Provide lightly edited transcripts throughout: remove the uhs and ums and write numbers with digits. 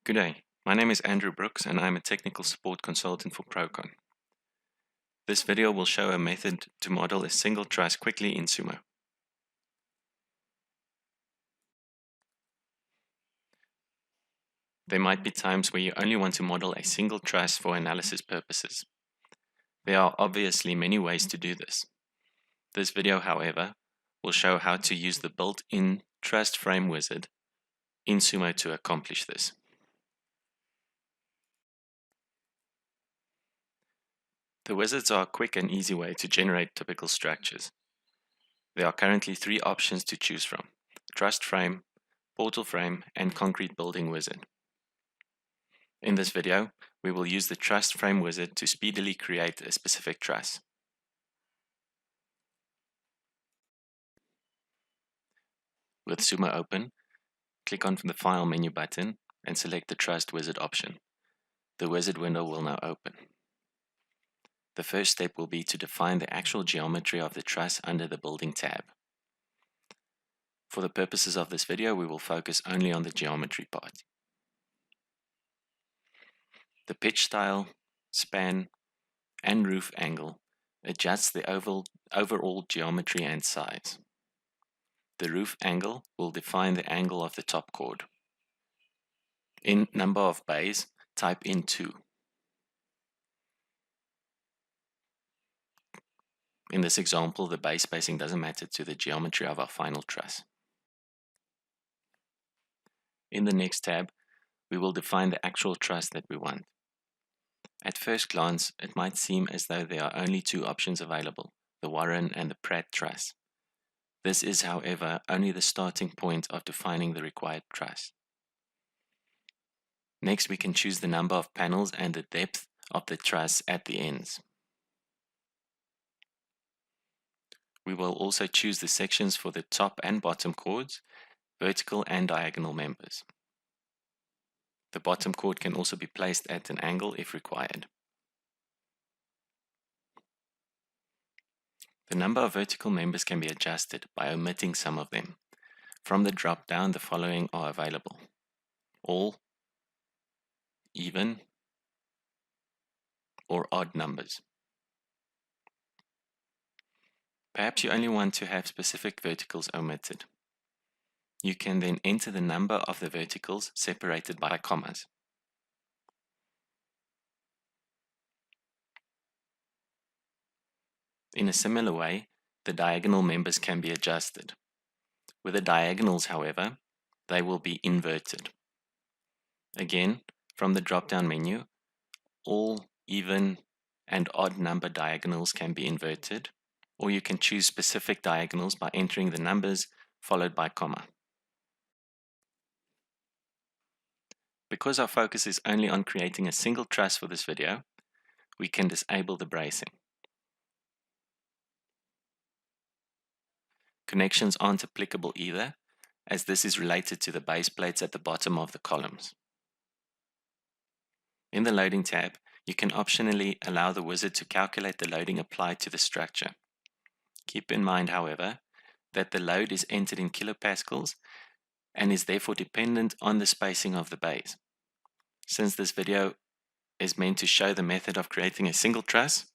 Good day, my name is Andrew Brooks and I'm a technical support consultant for Prokon. This video will show a method to model a single truss quickly in Sumo. There might be times where you only want to model a single truss for analysis purposes. There are obviously many ways to do this. This video, however, will show how to use the built-in truss frame wizard in Sumo to accomplish this. The wizards are a quick and easy way to generate typical structures. There are currently three options to choose from: truss frame, portal frame, and concrete building wizard. In this video, we will use the truss frame wizard to speedily create a specific truss. With Sumo open, click on the File menu button and select the Truss Wizard option. The wizard window will now open. The first step will be to define the actual geometry of the truss under the Building tab. For the purposes of this video, we will focus only on the geometry part. The pitch style, span, and roof angle adjusts the overall geometry and size. The roof angle will define the angle of the top chord. In number of bays, type in 2. In this example, the bay spacing doesn't matter to the geometry of our final truss. In the next tab, we will define the actual truss that we want. At first glance, it might seem as though there are only two options available, the Warren and the Pratt truss. This is, however, only the starting point of defining the required truss. Next, we can choose the number of panels and the depth of the truss at the ends. We will also choose the sections for the top and bottom chords, vertical and diagonal members. The bottom chord can also be placed at an angle if required. The number of vertical members can be adjusted by omitting some of them. From the drop-down, the following are available: all, even, or odd numbers. Perhaps you only want to have specific verticals omitted. You can then enter the number of the verticals separated by commas. In a similar way, the diagonal members can be adjusted. With the diagonals, however, they will be inverted. Again, from the drop-down menu, all, even, and odd number diagonals can be inverted, or you can choose specific diagonals by entering the numbers followed by comma. Because our focus is only on creating a single truss for this video, we can disable the bracing. Connections aren't applicable either, as this is related to the base plates at the bottom of the columns. In the Loading tab, you can optionally allow the wizard to calculate the loading applied to the structure. Keep in mind, however, that the load is entered in kilopascals and is therefore dependent on the spacing of the bays. Since this video is meant to show the method of creating a single truss,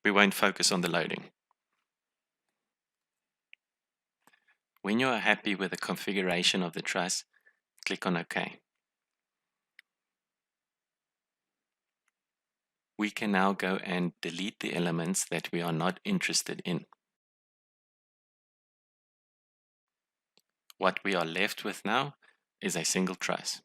we won't focus on the loading. When you are happy with the configuration of the truss, click on OK. We can now go and delete the elements that we are not interested in. What we are left with now is a single truss.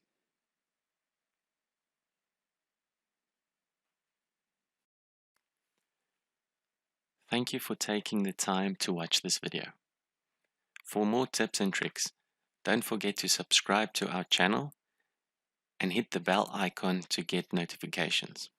Thank you for taking the time to watch this video. For more tips and tricks, don't forget to subscribe to our channel and hit the bell icon to get notifications.